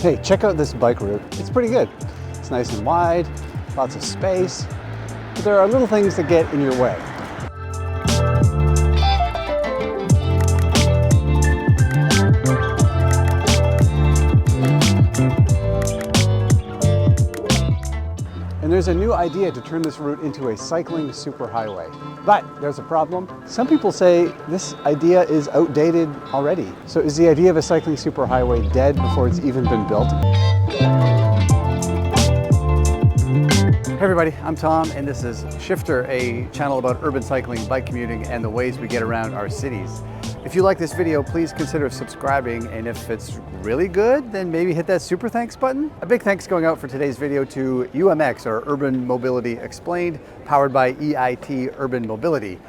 Hey, check out this bike route. It's pretty good. It's nice and wide, lots of space, but there are little things that get in your way. And there's a new idea to turn this route into a cycling superhighway. But there's a problem. Some people say this idea is outdated already. So is the idea of a cycling superhighway dead before it's even been built? Hey everybody, I'm Tom, and this is Shifter, a channel about urban cycling, bike commuting, and the ways we get around our cities. If you like this video, please consider subscribing, and if it's really good, then maybe hit that super thanks button. A big thanks going out for today's video to UMX, or Urban Mobility Explained, powered by EIT Urban Mobility.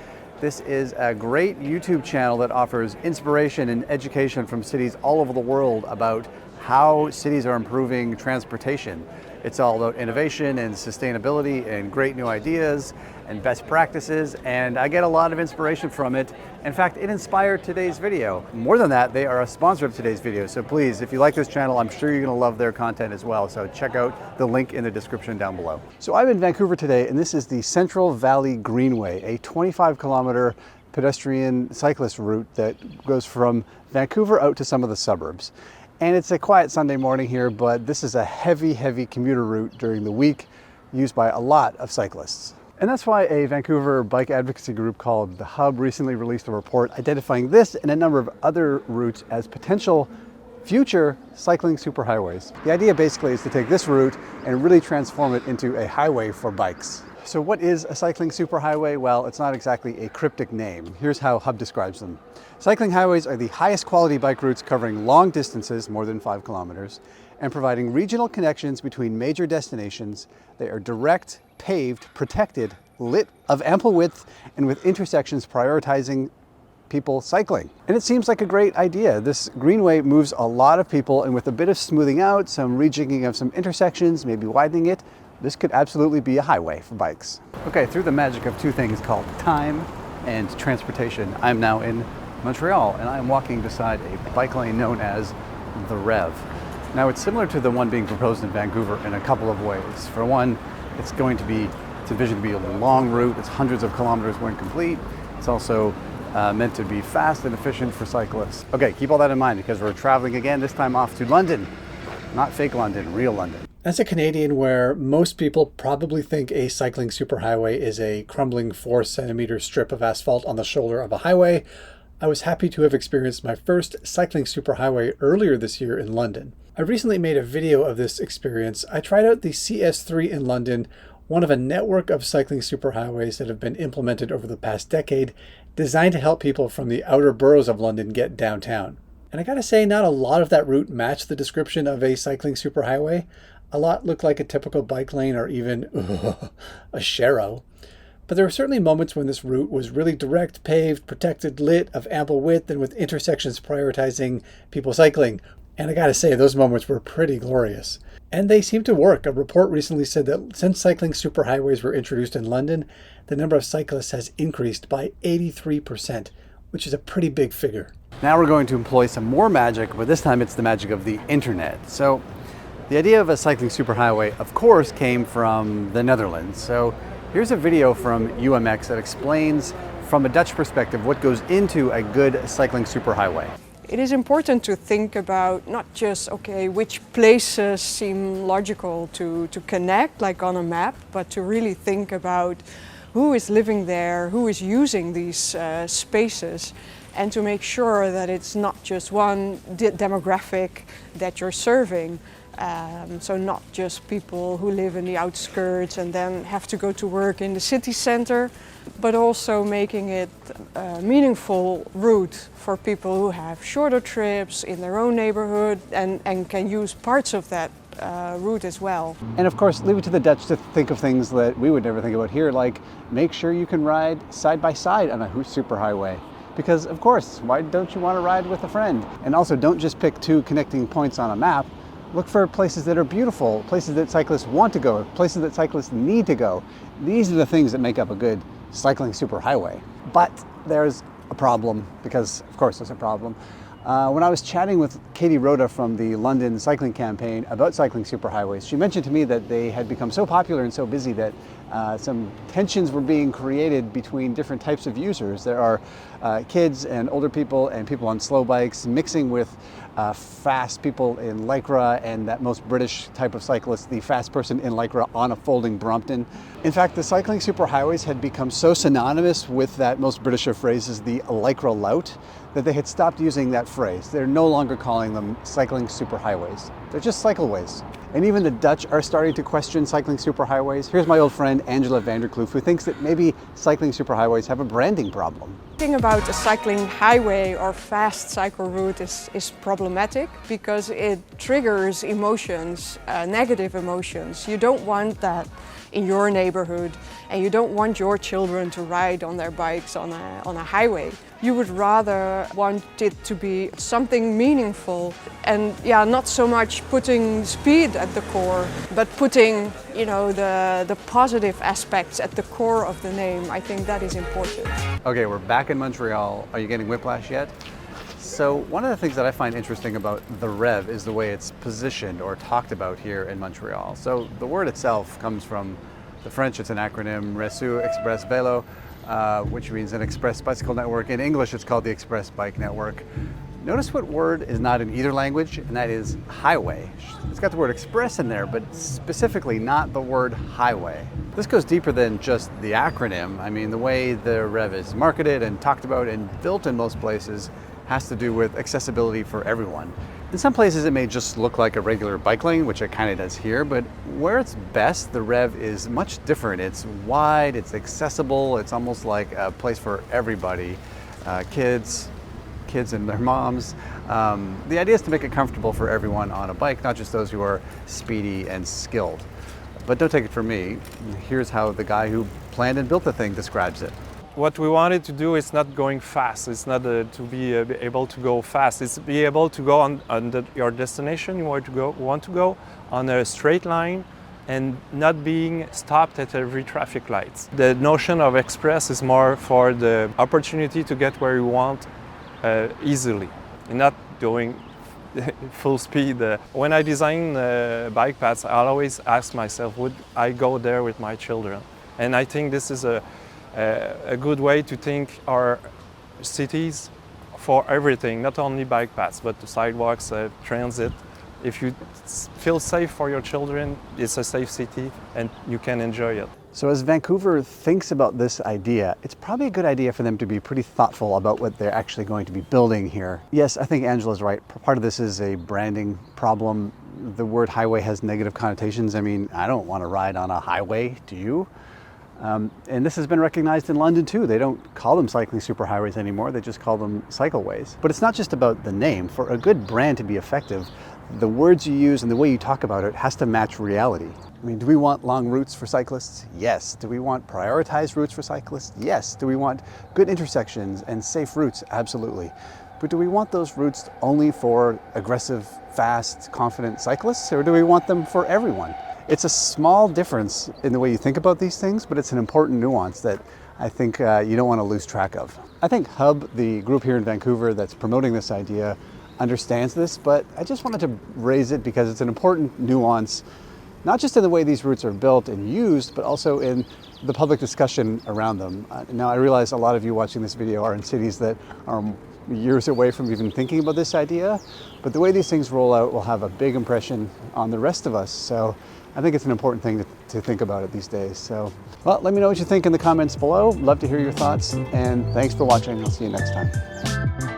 This is a great YouTube channel that offers inspiration and education from cities all over the world about how cities are improving transportation. It's all about innovation and sustainability and great new ideas and best practices, and I get a lot of inspiration from it. In fact, it inspired today's video. More than that, they are a sponsor of today's video, so please, if you like this channel, I'm sure you're gonna love their content as well, so check out the link in the description down below. So I'm in Vancouver today, and this is the Central Valley Greenway, a 25-kilometer pedestrian cyclist route that goes from Vancouver out to some of the suburbs. And it's a quiet Sunday morning here, but this is a heavy commuter route during the week used by a lot of cyclists. And that's why a Vancouver bike advocacy group called The Hub recently released a report identifying this and a number of other routes as potential future cycling superhighways. The idea basically is to take this route and really transform it into a highway for bikes. So what is a cycling superhighway? Well, it's not exactly a cryptic name. Here's how Hub describes them. Cycling highways are the highest quality bike routes covering long distances, more than 5 kilometers, and providing regional connections between major destinations. They are direct, paved, protected, lit, of ample width, and with intersections prioritizing people cycling. And it seems like a great idea. This greenway moves a lot of people, and with a bit of smoothing out, some rejigging of some intersections, maybe widening it, this could absolutely be a highway for bikes. Okay, through the magic of two things called time and transportation, I'm now in Montreal, and I'm walking beside a bike lane known as the Rev. Now, it's similar to the one being proposed in Vancouver in a couple of ways. For one, it's envisioned to be a long route. It's hundreds of kilometers when complete. It's also meant to be fast and efficient for cyclists. Okay, keep all that in mind because we're traveling again, this time off to London. Not fake London, real London. As a Canadian, where most people probably think a cycling superhighway is a crumbling 4-centimeter strip of asphalt on the shoulder of a highway, I was happy to have experienced my first cycling superhighway earlier this year in London. I recently made a video of this experience. I tried out the CS3 in London, one of a network of cycling superhighways that have been implemented over the past decade, designed to help people from the outer boroughs of London get downtown. And I gotta say, not a lot of that route matched the description of a cycling superhighway. A lot looked like a typical bike lane or even a sharrow. But there were certainly moments when this route was really direct, paved, protected, lit, of ample width, and with intersections prioritizing people cycling. And I gotta say, those moments were pretty glorious. And they seem to work. A report recently said that since cycling superhighways were introduced in London, the number of cyclists has increased by 83%, which is a pretty big figure. Now we're going to employ some more magic, but this time it's the magic of the internet. So the idea of a cycling superhighway, of course, came from the Netherlands. So here's a video from UMX that explains from a Dutch perspective what goes into a good cycling superhighway. It is important to think about not just, okay, which places seem logical to connect, like on a map, but to really think about who is living there, who is using these spaces, and to make sure that it's not just one demographic that you're serving. So not just people who live in the outskirts and then have to go to work in the city center, but also making it a meaningful route for people who have shorter trips in their own neighborhood and can use parts of that route as well. And of course, leave it to the Dutch to think of things that we would never think about here, like make sure you can ride side by side on a superhighway. Because of course, why don't you want to ride with a friend? And also don't just pick two connecting points on a map. Look for places that are beautiful, places that cyclists want to go, places that cyclists need to go. These are the things that make up a good cycling superhighway. But there's a problem, because of course there's a problem. When I was chatting with Katie Rhoda from the London cycling campaign about cycling superhighways, she mentioned to me that they had become so popular and so busy that some tensions were being created between different types of users. There are kids and older people and people on slow bikes mixing with fast people in Lycra and that most British type of cyclist, the fast person in Lycra on a folding Brompton. In fact, the cycling superhighways had become so synonymous with that most British of phrases, the Lycra lout, that they had stopped using that phrase. They're no longer calling them cycling superhighways. They're just cycleways. And even the Dutch are starting to question cycling superhighways. Here's my old friend Angela Vanderkloof, who thinks that maybe cycling superhighways have a branding problem. The thing about a cycling highway or fast cycle route is problematic because it triggers emotions, negative emotions. You don't want that in your neighborhood, and you don't want your children to ride on their bikes on a highway. You would rather want it to be something meaningful, and not so much putting speed at the core, but putting, the positive aspects at the core of the name. I think that is important. Okay, we're back in Montreal. Are you getting whiplash yet? So one of the things that I find interesting about the REV is the way it's positioned or talked about here in Montreal. So the word itself comes from the French. It's an acronym, Réseau Express Vélo, which means an express bicycle network. In English, it's called the Express Bike Network. Notice what word is not in either language, and that is highway. It's got the word express in there, but specifically not the word highway. This goes deeper than just the acronym. I mean, the way the REV is marketed and talked about and built in most places has to do with accessibility for everyone. In some places it may just look like a regular bike lane, which it kind of does here, but where it's best, the REV is much different. It's wide, it's accessible, it's almost like a place for everybody, kids and their moms. The idea is to make it comfortable for everyone on a bike, not just those who are speedy and skilled. But don't take it from me. Here's how the guy who planned and built the thing describes it. What we wanted to do is not going fast. It's not to be able to go fast. It's to be able to go on your destination you want to go on a straight line and not being stopped at every traffic light. The notion of express is more for the opportunity to get where you want easily and not going full speed. When I design bike paths, I'll always ask myself, would I go there with my children? And I think this is a good way to think our cities for everything, not only bike paths, but the sidewalks, transit. If you feel safe for your children, it's a safe city and you can enjoy it. So as Vancouver thinks about this idea, it's probably a good idea for them to be pretty thoughtful about what they're actually going to be building here. Yes, I think Angela's right. Part of this is a branding problem. The word highway has negative connotations. I mean, I don't want to ride on a highway, do you? And this has been recognized in London too. They don't call them cycling superhighways anymore, they just call them cycleways. But it's not just about the name. For a good brand to be effective, the words you use and the way you talk about it has to match reality. I mean, do we want long routes for cyclists? Yes. Do we want prioritized routes for cyclists? Yes. Do we want good intersections and safe routes? Absolutely. But do we want those routes only for aggressive, fast, confident cyclists, or do we want them for everyone? It's a small difference in the way you think about these things, but it's an important nuance that I think you don't want to lose track of. I think Hub, the group here in Vancouver that's promoting this idea, understands this, but I just wanted to raise it because it's an important nuance, not just in the way these routes are built and used, but also in the public discussion around them. Now, I realize a lot of you watching this video are in cities that are years away from even thinking about this idea, but the way these things roll out will have a big impression on the rest of us. So I think it's an important thing to think about it these days. So, well, let me know what you think in the comments below. Love to hear your thoughts, and thanks for watching. I'll see you next time.